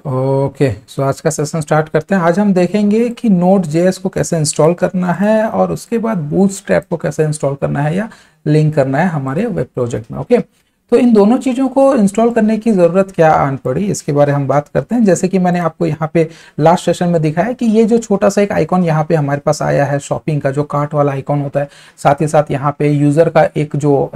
Okay, सो आज का session start करते हैं। आज हम देखेंगे कि नोड जेएस को कैसे इंस्टॉल करना है और उसके बाद बूटस्ट्रैप को कैसे इंस्टॉल करना है या लिंक करना है हमारे वेब प्रोजेक्ट में। ओके, तो इन दोनों चीज़ों को इंस्टॉल करने की ज़रूरत क्या आन पड़ी, इसके बारे में हम बात करते हैं। जैसे कि मैंने आपको यहाँ पे लास्ट सेशन में दिखाया कि ये जो छोटा सा एक आइकॉन यहाँ पे हमारे पास आया है शॉपिंग का, जो कार्ट वाला आइकॉन होता है, साथ ही साथ यहाँ पे यूज़र का एक जो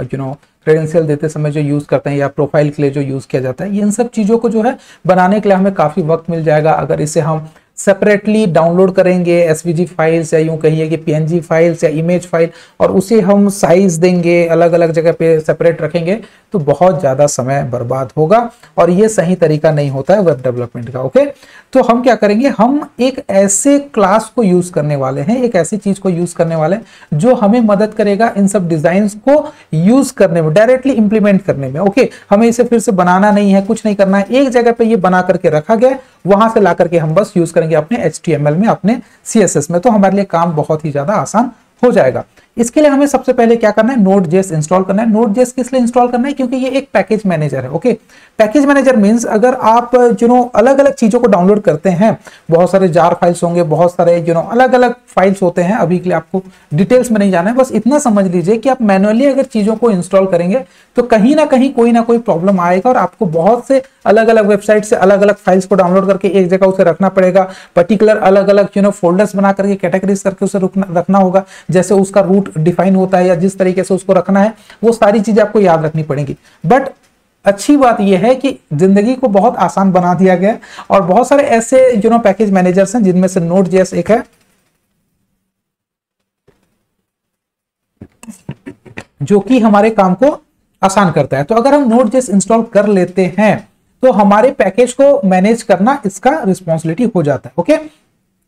क्रेडेंशियल देते समय जो यूज़ करते हैं या प्रोफाइल के लिए जो यूज़ किया जाता है, इन सब चीज़ों को जो है बनाने के लिए हमें काफ़ी वक्त मिल जाएगा अगर इसे हम सेपरेटली डाउनलोड करेंगे एसवीजी फाइल्स या यूं कहिए कि पीएनजी फाइल्स या इमेज फाइल, और उसे हम साइज देंगे अलग अलग जगह पे सेपरेट रखेंगे तो बहुत ज़्यादा समय बर्बाद होगा और ये सही तरीका नहीं होता है वेब डेवलपमेंट का। ओके, तो हम क्या करेंगे, हम एक ऐसे क्लास को यूज़ करने वाले हैं, एक ऐसी चीज़ को यूज़ करने वाले हैं जो हमें मदद करेगा इन सब डिज़ाइंस को यूज़ करने में, डायरेक्टली इंप्लीमेंट करने में। ओके, हमें इसे फिर से बनाना नहीं है, कुछ नहीं करना है, एक जगह पे ये बना करके रखा गया, वहां से ला करके हम बस यूज़ करेंगे अपने HTML में, अपने CSS में, तो हमारे लिए काम बहुत ही ज़्यादा आसान हो जाएगा। इसके लिए हमें सबसे पहले क्या करना है, Node.js इंस्टॉल करना है। Node.js किस लिए इंस्टॉल करना है, क्योंकि ये एक पैकेज मैनेजर है। ओके, पैकेज मैनेजर मींस अगर आप अलग अलग चीजों को डाउनलोड करते हैं, बहुत सारे जार फाइल्स होंगे, बहुत सारे अलग अलग फाइल्स होते हैं, अभी के लिए आपको डिटेल्स में नहीं जाना है, बस इतना समझ लीजिए कि आप मैनुअली अगर चीजों को इंस्टॉल करेंगे तो कहीं ना कहीं कोई ना कोई प्रॉब्लम आएगा और आपको बहुत से अलग अलग वेबसाइट से अलग अलग फाइल्स को डाउनलोड करके एक जगह उसे रखना पड़ेगा, पर्टिकुलर अलग अलग फोल्डर्स बना करके कैटेगरीज करके उसे रखना होगा, जैसे उसका रूट डिफाइन होता है या जिस तरीके से उसको रखना है, वो सारी चीजें आपको याद रखनी पड़ेंगी। बट अच्छी बात यह है कि जिंदगी को बहुत आसान बना दिया गया है और बहुत सारे ऐसे पैकेज मैनेजर्स हैं जिनमें से Node.js एक है जो कि हमारे काम को आसान करता है। तो अगर हम Node.js इंस्टॉल कर लेते हैं तो हमारे पैकेज को मैनेज करना इसका रिस्पॉन्सिबिलिटी हो जाता है। ओके,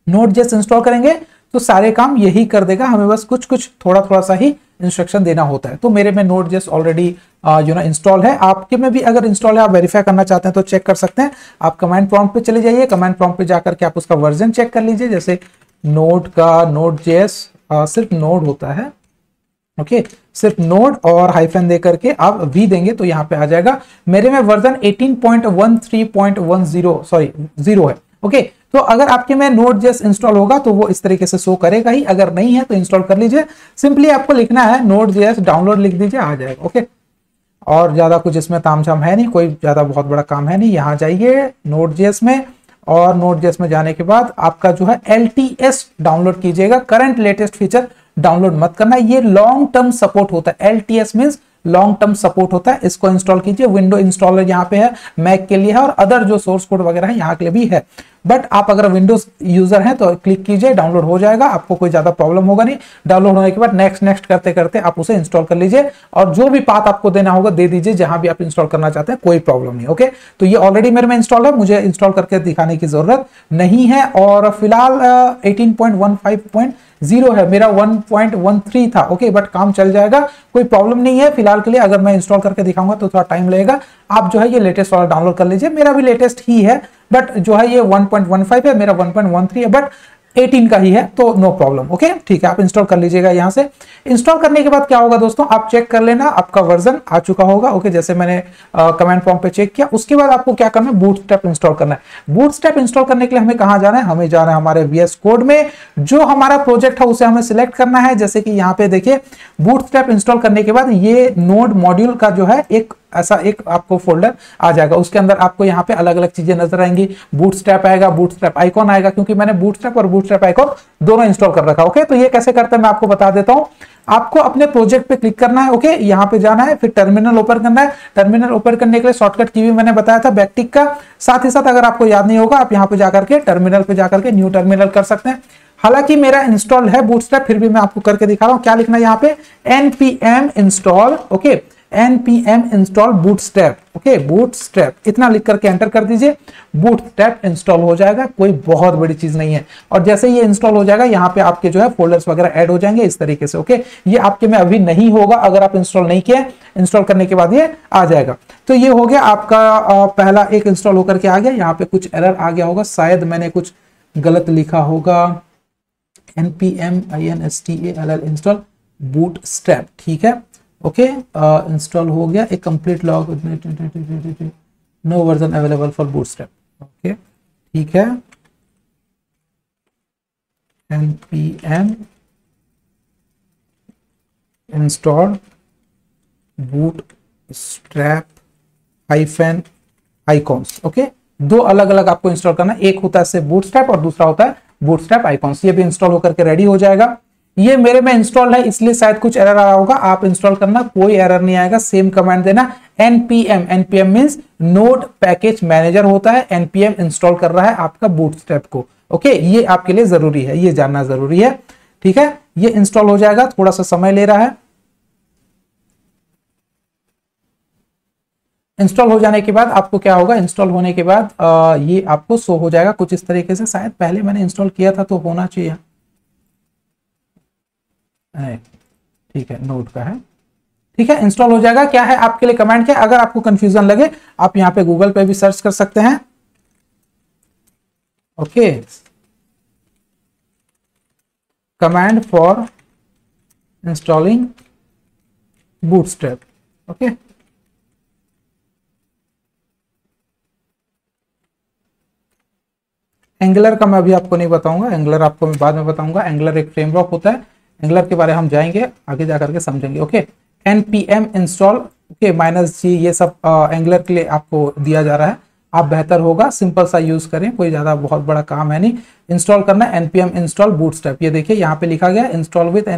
Node.js इंस्टॉल करेंगे तो सारे काम यही कर देगा, हमें बस कुछ कुछ थोड़ा थोड़ा सा ही इंस्ट्रक्शन देना होता है। तो मेरे में Node.js ऑलरेडी इंस्टॉल है, आपके में भी अगर इंस्टॉल है, आप वेरीफाई करना चाहते हैं तो चेक कर सकते हैं। आप कमांड प्रॉम्प्ट पे चले जाइए, कमांड प्रॉम्प्ट पे जाकर के आप उसका वर्जन चेक कर लीजिए। जैसे नोड का Node.js सिर्फ नोड होता है। ओके, सिर्फ नोड और हाइफन दे करके आप वी देंगे तो यहाँ पे आ जाएगा। मेरे में वर्जन 18.13.10 सॉरी 0 है। ओके, तो अगर आपके में Node.js इंस्टॉल होगा तो वो इस तरीके से शो करेगा ही, अगर नहीं है तो इंस्टॉल कर लीजिए। सिंपली आपको लिखना है Node.js डाउनलोड लिख दीजिए, आ जाएगा। ओके, और ज्यादा कुछ इसमें तामझाम है नहीं, कोई ज्यादा बहुत बड़ा काम है नहीं। यहाँ जाइए Node.js में और Node.js में जाने के बाद आपका जो है LTS डाउनलोड कीजिएगा। करंट लेटेस्ट फीचर डाउनलोड मत करना, ये लॉन्ग टर्म सपोर्ट होता है। LTS means long term support होता है, इसको इंस्टॉल कीजिए। विंडो इंस्टॉलर यहाँ पे है, मैक के लिए है और अदर जो सोर्स कोड वगैरह है यहाँ के लिए भी है। बट आप अगर विंडोज यूजर हैं तो क्लिक कीजिए, डाउनलोड हो जाएगा, आपको कोई ज्यादा प्रॉब्लम होगा नहीं। डाउनलोड होने के बाद नेक्स्ट नेक्स्ट करते करते आप उसे इंस्टॉल कर लीजिए और जो भी पाथ आपको देना होगा दे दीजिए, जहां भी आप इंस्टॉल करना चाहते हैं, कोई प्रॉब्लम नहीं। ओके, तो ये ऑलरेडी मेरे में इंस्टॉल है, मुझे इंस्टॉल करके दिखाने की जरूरत नहीं है। और फिलहाल 18.15.0 है, मेरा 1.13 था। ओके, बट काम चल जाएगा, कोई प्रॉब्लम नहीं है फिलहाल के लिए। अगर मैं इंस्टॉल करके दिखाऊंगा तो थोड़ा टाइम लगेगा। आप जो है ये लेटेस्ट वाला डाउनलोड कर लीजिए, मेरा भी लेटेस्ट ही है, बट जो है ये 1.15 है, मेरा 1.13 है, बट 18 का ही है, तो नो प्रॉब्लम। ओके, ठीक है, आप इंस्टॉल कर लीजिएगा। यहां से इंस्टॉल करने के बाद क्या होगा दोस्तों, आप चेक कर लेना आपका वर्जन आ चुका होगा। ओके, जैसे मैंने कमेंट प्रॉम्प्ट पे चेक किया। उसके बाद आपको क्या करना है, बूटस्ट्रैप इंस्टॉल करना है। बूटस्ट्रैप इंस्टॉल करने के लिए हमें कहां जाना है, हमें जाना है हमारे VS कोड में। जो हमारा प्रोजेक्ट है उसे हमें सिलेक्ट करना है। जैसे कि यहाँ पे देखिए, बूटस्ट्रैप इंस्टॉल करने के बाद ये नोड मॉड्यूल का जो है एक ऐसा एक आपको फोल्डर आ जाएगा। उसके अंदर आपको यहाँ पे अलग अलग चीजें नजर आएंगी। बूटस्ट्रैप आएगा, बूटस्ट्रैप आइकॉन आएगा, क्योंकि मैंने बूटस्ट्रैप और बूटस्ट्रैप आइकॉन दोनों इंस्टॉल कर रखा है। ओके, तो ये कैसे करते हैं मैं आपको बता देता हूं। आपको अपने प्रोजेक्ट पे क्लिक करना है। ओके, यहाँ पे जाना है, फिर टर्मिनल ओपन करना है। टर्मिनल ओपन करने के लिए शॉर्टकट की भी मैंने बताया था, बैकटिक का। साथ ही साथ अगर आपको याद नहीं होगा, आप यहाँ पे जाकर के टर्मिनल पे जाकर के न्यू टर्मिनल कर सकते हैं। हालांकि मेरा इंस्टॉल है बूटस्ट्रैप, फिर भी मैं आपको करके दिखा रहा हूं। क्या लिखना है यहाँ पे, npm install. Okay, npm install bootstrap. Okay, bootstrap इतना लिख करके एंटर कर दीजिए, बूटस्ट्रैप इंस्टॉल हो जाएगा। कोई बहुत बड़ी चीज नहीं है। और जैसे ये इंस्टॉल हो जाएगा, यहाँ पे आपके जो है फोल्डर्स वगैरह ऐड हो जाएंगे इस तरीके से। ओके, ये आपके में अभी नहीं होगा अगर आप इंस्टॉल नहीं किए, इंस्टॉल करने के बाद ये आ जाएगा। तो ये हो गया आपका पहला एक इंस्टॉल होकर के आ गया। यहाँ पे कुछ एरर आ गया होगा, शायद मैंने कुछ गलत लिखा होगा। npm install इंस्टॉल बूटस्ट्रैप, ठीक है। ओके, इंस्टॉल हो गया। एक complete log, no version available for bootstrap. Okay, ठीक है, npm install bootstrap hyphen icons. Okay, दो अलग अलग आपको इंस्टॉल करना, एक होता है सिर्फ बूटस्ट्रैप और दूसरा होता है बूटस्ट्रैप आइकॉन्स। ये भी इंस्टॉल होकर के रेडी हो जाएगा। ये मेरे में इंस्टॉल है इसलिए शायद कुछ एरर आ रहा होगा, आप इंस्टॉल करना, कोई एरर नहीं आएगा। सेम कमांड देना npm, npm means node package manager होता है, npm इंस्टॉल कर रहा है आपका बूटस्ट्रैप को। ओके, ये आपके लिए जरूरी है, ये जानना जरूरी है। ठीक है, ये इंस्टॉल हो जाएगा, थोड़ा सा समय ले रहा है। इंस्टॉल हो जाने के बाद आपको क्या होगा, इंस्टॉल होने के बाद ये आपको शो हो जाएगा कुछ इस तरीके से। शायद पहले मैंने इंस्टॉल किया था तो होना चाहिए। ठीक है, नोड का है। ठीक है, इंस्टॉल हो जाएगा। क्या है आपके लिए कमांड, क्या, अगर आपको कंफ्यूजन लगे आप यहां पे गूगल पे भी सर्च कर सकते हैं। Okay, command for installing bootstrap. Okay, angular का मैं अभी आपको नहीं बताऊंगा, एंगुलर आपको मैं बाद में बताऊंगा। एंगुलर एक फ्रेमवर्क होता है, एंगुलर के बारे में हम जाएंगे आगे जाकर के समझेंगे। Okay, npm install okay -g, ये सब एंगुलर के लिए आपको दिया जा रहा है। आप बेहतर होगा सिंपल सा यूज करें, कोई ज्यादा बहुत बड़ा काम है नहीं। इंस्टॉल करना है npm इंस्टॉल बूटस्ट्रैप, ये देखिए यहाँ पे लिखा गया install with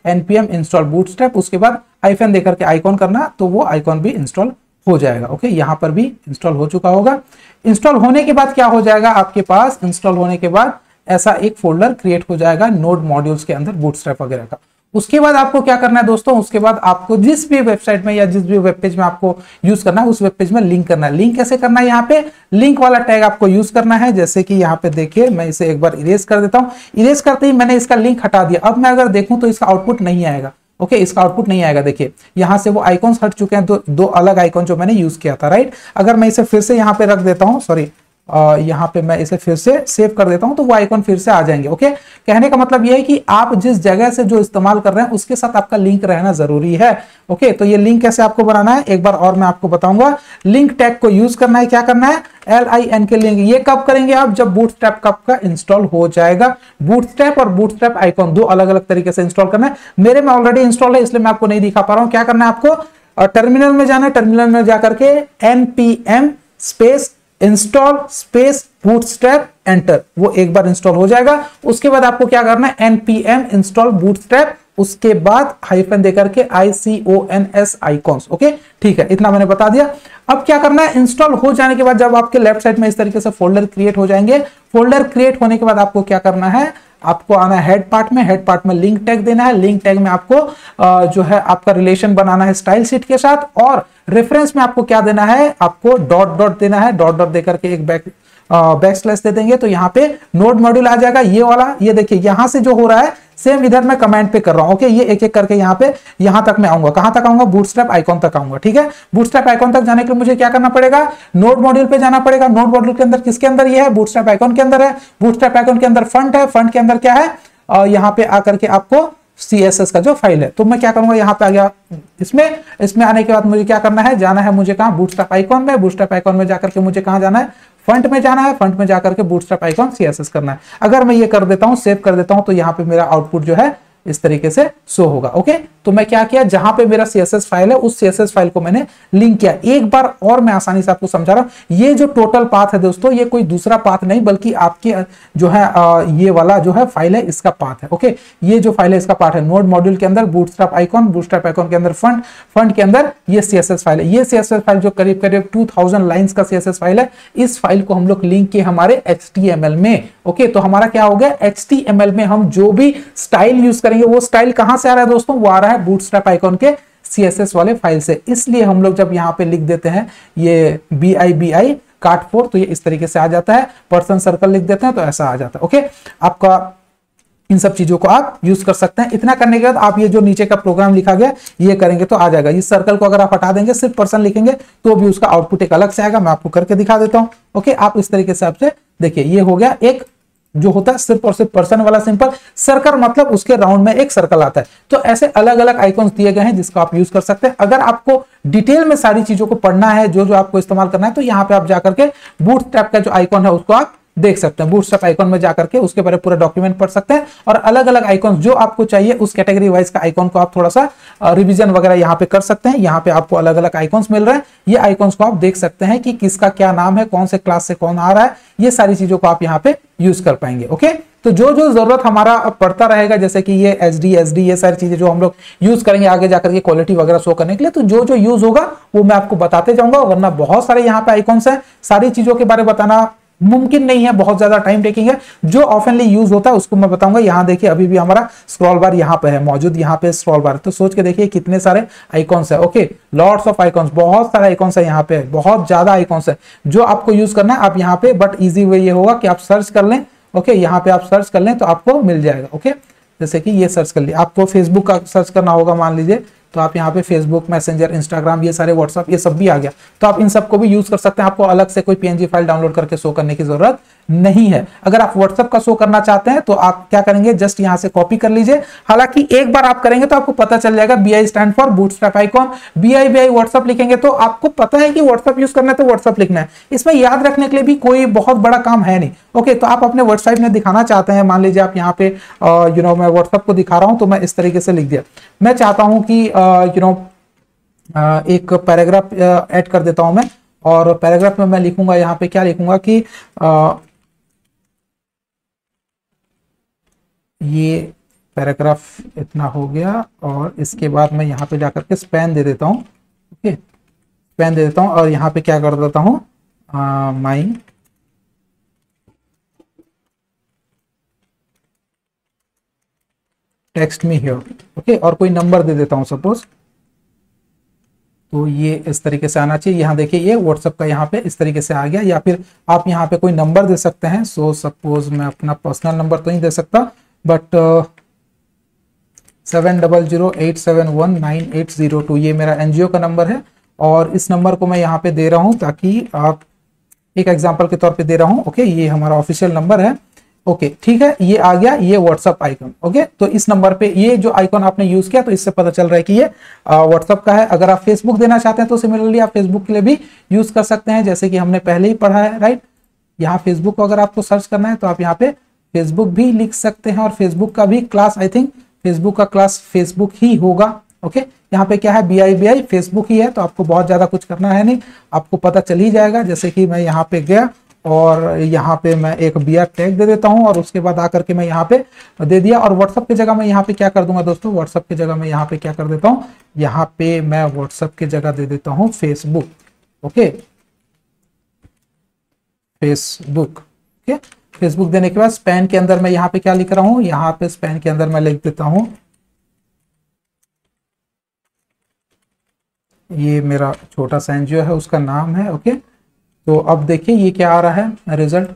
npm install bootstrap. उसके बाद आइकन देकर के आइकॉन करना, तो वो आइकॉन भी इंस्टॉल हो जाएगा। ओके, यहाँ पर भी इंस्टॉल हो चुका होगा। इंस्टॉल होने के बाद क्या हो जाएगा आपके पास, इंस्टॉल होने के बाद ऐसा एक फोल्डर क्रिएट हो जाएगा नोड मॉड्यूल्स के अंदर बूटस्ट्रैप वगैरह का। उसके बाद आपको क्या करना है दोस्तों, उसके बाद आपको जिस भी वेबसाइट में या जिस भी वेब पेज में आपको यूज करना है उस वेब पेज में लिंक करना है। लिंक कैसे करना है, यहाँ पे लिंक वाला टैग आपको यूज करना है। जैसे कि यहाँ पे देखिए, मैं इसे एक बार इरेज कर देता हूँ। इरेज करते ही मैंने इसका लिंक हटा दिया। अब मैं अगर देखूं तो इसका आउटपुट नहीं आएगा। ओके, इसका आउटपुट नहीं आएगा। देखिए यहां से वो आइकॉन्स हट चुके हैं, दो अलग आइकॉन जो मैंने यूज किया था, राइट। अगर मैं इसे फिर से यहाँ पे रख देता हूँ, सॉरी यहाँ पे मैं इसे फिर से सेव कर देता हूं, तो वो आइकॉन फिर से आ जाएंगे। ओके, कहने का मतलब ये है कि आप जिस जगह से जो इस्तेमाल कर रहे हैं उसके साथ आपका लिंक रहना जरूरी है। ओके, तो ये लिंक कैसे आपको बनाना है एक बार और मैं आपको बताऊंगा। लिंक टैग को यूज करना है, क्या करना है, LIN के लिंक। ये कब करेंगे आप, जब बूटस्ट्रैप का इंस्टॉल हो जाएगा। बूटस्ट्रैप और बूटस्ट्रैप आइकॉन दो अलग अलग तरीके से इंस्टॉल करना है। मेरे में ऑलरेडी इंस्टॉल है इसलिए मैं आपको नहीं दिखा पा रहा हूं। क्या करना है आपको, टर्मिनल में जाना है, टर्मिनल में जाकर के npm space install space bootstrap enter, वो एक बार इंस्टॉल हो जाएगा। उसके बाद आपको क्या करना है, npm इंस्टॉल बूटस्ट्रैप, उसके बाद हाइफन देकर के ICONS आइकॉन्स। ओके, ठीक है, इतना मैंने बता दिया। अब क्या करना है, इंस्टॉल हो जाने के बाद जब आपके लेफ्ट साइड में इस तरीके से फोल्डर क्रिएट हो जाएंगे, फोल्डर क्रिएट होने के बाद आपको क्या करना है, आपको आना है हेड पार्ट में। हेड पार्ट में लिंक टैग देना है। लिंक टैग में आपको जो है आपका रिलेशन बनाना है स्टाइल शीट के साथ, और रेफरेंस में आपको क्या देना है, आपको डॉट डॉट देना है। डॉट डॉट देकर के एक बैक स्लैश दे देंगे तो यहाँ पे नोड मॉड्यूल आ जाएगा, ये वाला। ये देखिए यहाँ से जो हो रहा है सेम इधर मैं कमेंट पे कर रहा हूं। ओके, ये एक एक करके यहाँ पे यहाँ तक मैं आऊंगा। कहां तक आऊंगा, बूटस्ट्रैप आइकॉन तक आऊंगा। ठीक है, बूटस्ट्रैप आइकॉन तक जाने के लिए मुझे क्या करना पड़ेगा, नोड मॉड्यूल पे जाना पड़ेगा। नोड मॉड्यूल के अंदर किसके अंदर ये है, बूटस्ट्रैप आइकॉन के अंदर है। बूटस्ट्रैप आइकॉन के अंदर फंड है, फंड के अंदर क्या है, यहाँ पे आकर के आपको CSS का जो फाइल है। तो मैं क्या करूंगा, यहाँ पे आ गया, इसमें आने के बाद मुझे क्या करना है, जाना है मुझे कहां, बूटस्ट्रैप आइकॉन में। बूटस्ट्रैप आइकॉन में जाकर के मुझे कहां जाना है, फंट में जाना है। फंट में जाकर के बूटस्ट्रैप आइकॉन CSS करना है। अगर मैं ये कर देता हूं, सेव कर देता हूं, तो यहाँ पे मेरा आउटपुट जो है इस तरीके से शो होगा। ओके, तो मैं क्या किया, जहां पे मेरा CSS फाइल है उस CSS फाइल को मैंने लिंक किया। एक बार और मैं आसानी से आपको समझा रहा हूं। ये जो टोटल पाथ है दोस्तों, ये कोई दूसरा पाथ नहीं बल्कि आपके जो है ये वाला जो है फाइल है इसका पाथ है। ओके, ये जो फाइल है इसका पाथ है। नोड मॉड्यूल के अंदर बूटस्ट्रैप आइकॉन, बूटस्ट्रैप आइकॉन के अंदर फंड, फंड के अंदर ये CSS फाइल है। ये CSS फाइल जो करीब करीब 2000 लाइंस का CSS फाइल है, इस फाइल को हम लोग लिंक किए हमारे HTML में। ओके, तो हमारा क्या हो गया, HTML में हम जो भी स्टाइल यूज करेंगे वो स्टाइल कहां से आ रहा है दोस्तों, वो आ रहा है बूटस्ट्रैप आइकॉन के CSS वाले फाइल से। इसलिए हम लोग जब यहाँ पे लिख देते हैं ये BI काट 4, तो ये इस तरीके से आ जाता है। पर्सन सर्कल लिख देते हैं तो ऐसा आ जाता है। ओके, आपका इन सब चीजों को आप यूज कर सकते हैं। इतना करने के बाद आप ये जो नीचे का प्रोग्राम लिखा गया ये करेंगे तो आ जाएगा। इस सर्कल को अगर आप हटा देंगे, सिर्फ पर्सन लिखेंगे तो भी उसका आउटपुट एक अलग से आएगा। मैं आपको करके दिखा देता हूं। ओके, आप इस तरीके से आपसे देखिए, ये हो गया एक जो होता है सिर्फ और सिर्फ पर्सन वाला सिंपल सर्कल, मतलब उसके राउंड में एक सर्कल आता है। तो ऐसे अलग अलग आइकॉन्स दिए गए हैं जिसको आप यूज कर सकते हैं। अगर आपको डिटेल में सारी चीजों को पढ़ना है, जो जो आपको इस्तेमाल करना है, तो यहाँ पे आप जाकर के बूटस्ट्रैप का जो आइकॉन है उसको आप देख सकते हैं। बूटस्ट्रैप आइकॉन में जाकर के उसके बारे में पूरा डॉक्यूमेंट पढ़ सकते हैं और अलग अलग आइकॉन जो आपको चाहिए उस कैटेगरी वाइज का आइकॉन को आप थोड़ा सा रिवीजन वगैरह यहाँ पे कर सकते हैं। यहाँ पे आपको अलग अलग आइकॉन्स मिल रहे हैं, ये आइकॉन्स को आप देख सकते हैं कि किसका क्या नाम है, कौन से क्लास से कौन आ रहा है, ये सारी चीजों को आप यहाँ पे यूज कर पाएंगे। ओके, तो जो जो जरूरत हमारा पड़ता रहेगा, जैसे कि ये एसडी ये सारी चीजें जो हम लोग यूज करेंगे आगे जाकर के क्वालिटी वगैरह शो करने के लिए, तो जो जो यूज होगा वो मैं आपको बताते जाऊंगा। वरना बहुत सारे यहाँ पे आइकॉन्स हैं, सारी चीजों के बारे में बताना मुमकिन नहीं है, बहुत ज्यादा टाइम टेकिंग है। जो ऑफनली यूज होता है उसको मैं बताऊंगा। यहाँ देखिए अभी भी हमारा स्क्रॉल बार यहाँ पे है मौजूद, यहाँ पे स्क्रॉल बार, तो सोच के देखिए कितने सारे आइकॉन्स है। ओके, लॉट्स ऑफ आइकॉन्स, बहुत सारे आइकॉन्स है यहाँ पे, बहुत ज्यादा आइकॉन्स है जो आपको यूज करना है आप यहाँ पे। बट इजी वे ये होगा कि आप सर्च कर लें। ओके, यहाँ पे आप सर्च कर लें तो आपको मिल जाएगा। ओके, जैसे कि ये सर्च कर लिया, आपको फेसबुक का सर्च करना होगा मान लीजिए, तो आप यहाँ पे फेसबुक, मैसेंजर, इंस्टाग्राम, ये सारे व्हाट्सअप, ये सब भी आ गया, तो आप इन सबको भी यूज कर सकते हैं। आपको अलग से कोई पीएनजी फाइल डाउनलोड करके शो करने की जरूरत नहीं है। अगर आप व्हाट्सएप का शो करना चाहते हैं तो आप क्या करेंगे, जस्ट यहां से कॉपी कर लीजिए। हालांकि एक बार आप करेंगे तो आपको पता चल जाएगा, BI stand for bootstrap icon, BI WhatsApp लिखेंगे तो आपको पता है कि व्हाट्सएप यूज करना है तो व्हाट्सएप लिखना है। इसमें याद रखने के लिए भी कोई बहुत बड़ा काम है नहीं। ओके, तो आप अपने व्हाट्सएप में दिखाना चाहते हैं, मान लीजिए आप यहाँ पे मैं व्हाट्सएप को दिखा रहा हूं तो मैं इस तरीके से लिख दिया। मैं चाहता हूं कि एक पैराग्राफ ऐड कर देता हूं मैं, और पैराग्राफ में मैं लिखूंगा, यहाँ पे क्या लिखूंगा कि ये पैराग्राफ इतना हो गया, और इसके बाद मैं यहाँ पे जाकर के स्पैन दे देता हूँ। ओके, स्पैन दे देता हूँ और यहाँ पे क्या कर देता हूँ, माई टेक्स्ट मी हियर। ओके, और कोई नंबर दे देता हूँ सपोज, तो ये इस तरीके से आना चाहिए। यहाँ देखिए ये व्हाट्सएप का यहाँ पे इस तरीके से आ गया, या फिर आप यहाँ पे कोई नंबर दे सकते हैं। सो सपोज मैं अपना पर्सनल नंबर तो नहीं दे सकता, बट 7008719802 ये मेरा एनजीओ का नंबर है, और इस नंबर को मैं यहाँ पे दे रहा हूँ ताकि आप एक एग्जांपल के तौर पे दे रहा हूँ। ओके, ये हमारा ऑफिशियल नंबर है। ओके, ठीक है, ये आ गया, ये व्हाट्सएप आइकन। ओके, तो इस नंबर पे ये जो आइकन आपने यूज किया तो इससे पता चल रहा है कि ये व्हाट्सएप का है। अगर आप फेसबुक देना चाहते हैं तो सिमिलरली आप फेसबुक के लिए भी यूज कर सकते हैं, जैसे कि हमने पहले ही पढ़ा है, राइट। यहाँ फेसबुक को अगर आपको सर्च करना है तो आप यहाँ पे फेसबुक भी लिख सकते हैं, और फेसबुक का भी क्लास, आई थिंक फेसबुक का क्लास फेसबुक ही होगा। ओके, यहाँ पे क्या है, BI फेसबुक ही है, तो आपको बहुत ज्यादा कुछ करना है नहीं, आपको पता चल ही जाएगा। जैसे कि मैं यहाँ पे गया और यहाँ पे मैं एक BR टैग दे देता हूँ, और उसके बाद आकर के मैं यहाँ पे दे दिया। और व्हाट्सएप की जगह मैं यहाँ पे क्या कर दूंगा दोस्तों, व्हाट्सएप की जगह मैं यहाँ पे क्या कर देता हूँ, यहाँ पे मैं व्हाट्सएप की जगह दे देता हूँ Facebook. Okay, Facebook. Okay, Facebook देने के बाद स्पैन के अंदर मैं यहाँ पे क्या लिख रहा हूँ, यहाँ पे स्पैन के अंदर मैं लिख देता हूँ, ये मेरा छोटा सा एनजीओ है, उसका नाम है। ओके, तो अब देखिए ये क्या आ रहा है, रिजल्ट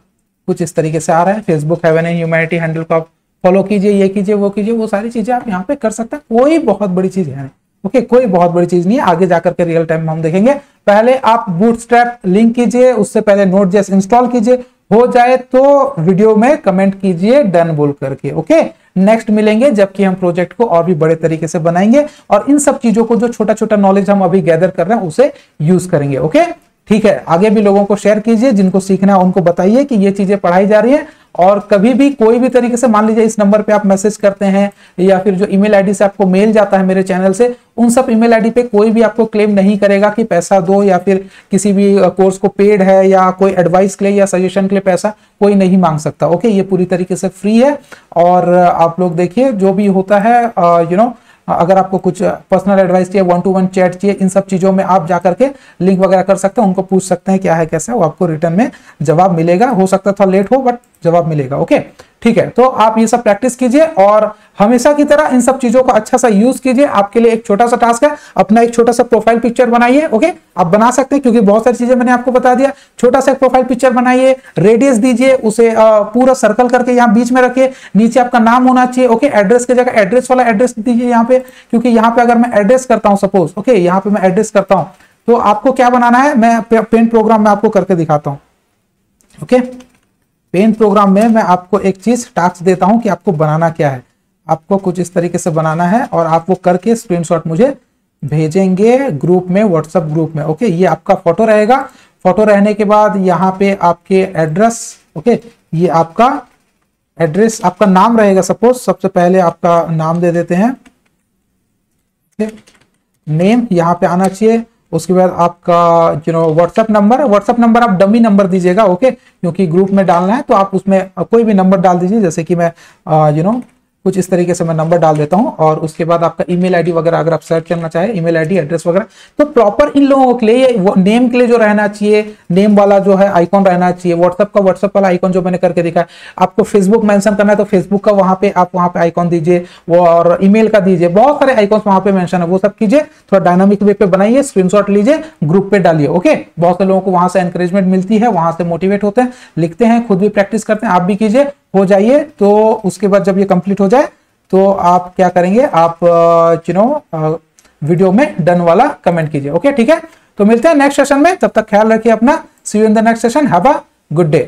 कुछ इस तरीके से आ रहा है। Facebook heaven and humanity handle को आप फॉलो कीजिए, ये कीजिए, वो कीजिए, वो सारी चीजें आप यहाँ पे कर सकते हैं। कोई बहुत बड़ी चीज है, ओके, कोई बहुत बड़ी चीज नहीं है। आगे जाकर के रियल टाइम में हम देखेंगे। पहले आप बूटस्ट्रैप लिंक कीजिए, उससे पहले Node.js इंस्टॉल कीजिए, हो जाए तो वीडियो में कमेंट कीजिए डन बोल करके। ओके, नेक्स्ट मिलेंगे जबकि हम प्रोजेक्ट को और भी बड़े तरीके से बनाएंगे, और इन सब चीजों को जो छोटा छोटा नॉलेज हम अभी गैदर कर रहे हैं उसे यूज करेंगे। ओके, ठीक है, आगे भी लोगों को शेयर कीजिए, जिनको सीखना है उनको बताइए कि ये चीजें पढ़ाई जा रही है। और कभी भी कोई भी तरीके से, मान लीजिए इस नंबर पे आप मैसेज करते हैं, या फिर जो ईमेल आईडी से आपको मेल जाता है मेरे चैनल से, उन सब ईमेल आईडी पे कोई भी आपको क्लेम नहीं करेगा कि पैसा दो, या फिर किसी भी कोर्स को पेड है, या कोई एडवाइस के लिए या सजेशन के लिए पैसा कोई नहीं मांग सकता। ओके, ये पूरी तरीके से फ्री है। और आप लोग देखिए जो भी होता है, अगर आपको कुछ पर्सनल एडवाइस चाहिए, 1-to-1 चैट चाहिए, इन सब चीजों में आप जाकर के लिंक वगैरह कर सकते हैं, उनको पूछ सकते हैं क्या है कैसा है, वो आपको रिटर्न में जवाब मिलेगा। हो सकता है थोड़ा लेट हो, बट जवाब मिलेगा। ओके, ठीक है, तो आप ये सब प्रैक्टिस कीजिए, और हमेशा की तरह इन सब चीजों का अच्छा सा यूज कीजिए। आपके लिए एक छोटा सा टास्क है, अपना एक छोटा सा प्रोफाइल पिक्चर बनाइए। ओके, आप बना सकते हैं क्योंकि बहुत सारी चीजें मैंने आपको बता दिया। छोटा सा एक प्रोफाइल पिक्चर बनाइए, रेडियस दीजिए, उसे पूरा सर्कल करके यहाँ बीच में रखिए, नीचे आपका नाम होना चाहिए। ओके, एड्रेस की जगह एड्रेस वाला एड्रेस दीजिए यहाँ पे, क्योंकि यहाँ पे अगर मैं एड्रेस करता हूँ सपोज, ओके, यहाँ पे मैं एड्रेस करता हूँ, तो आपको क्या बनाना है, मैं पेंट प्रोग्राम में आपको करके दिखाता हूँ। ओके, पेंट प्रोग्राम में मैं आपको एक चीज टास्क देता हूं कि आपको बनाना क्या है। आपको कुछ इस तरीके से बनाना है, और आप वो करके स्क्रीनशॉट मुझे भेजेंगे ग्रुप में, व्हाट्सएप ग्रुप में। ओके, ये आपका फोटो रहेगा। फोटो रहने के बाद यहाँ पे आपके एड्रेस, ओके, ये आपका एड्रेस, आपका नाम रहेगा। सपोज सबसे पहले आपका नाम दे देते हैं, नेम यहाँ पे आना चाहिए। उसके बाद आपका व्हाट्सएप नंबर आप डमी नंबर दीजिएगा, ओके, क्योंकि ग्रुप में डालना है तो आप उसमें कोई भी नंबर डाल दीजिए। जैसे कि मैं कुछ इस तरीके से मैं नंबर डाल देता हूं। और उसके बाद आपका ईमेल आईडी वगैरह अगर आप सर्च करना चाहे, ईमेल आईडी, एड्रेस वगैरह, तो प्रॉपर इन लोगों के लिए नेम के लिए जो रहना चाहिए, नेम वाला जो है आइकॉन रहना चाहिए। व्हाट्सएप वाला आइकॉन जो मैंने करके दिखा है। आपको फेसबुक मेंशन करना है तो फेसबुक का वहां पे आप वहां पे आइकॉन दीजिए, और ईमेल का दीजिए। बहुत सारे आइकॉन वहां पे मेंशन है, वो सब कीजिए। थोड़ा डायनामिक वे पे बनाइए, स्क्रीनशॉट लीजिए, ग्रुप पे डालिए, ओके। बहुत से लोगों को वहां से एनकरेजमेंट मिलती है, वहां से मोटिवेट होते हैं, लिखते हैं, खुद भी प्रैक्टिस करते हैं। आप भी कीजिए, हो जाइए। तो उसके बाद जब ये कंप्लीट हो जाए तो आप क्या करेंगे, आप वीडियो में डन वाला कमेंट कीजिए, ओके, ठीक है। तो मिलते हैं नेक्स्ट सेशन में, तब तक ख्याल रखिए अपना। See you in the next session, have a good day.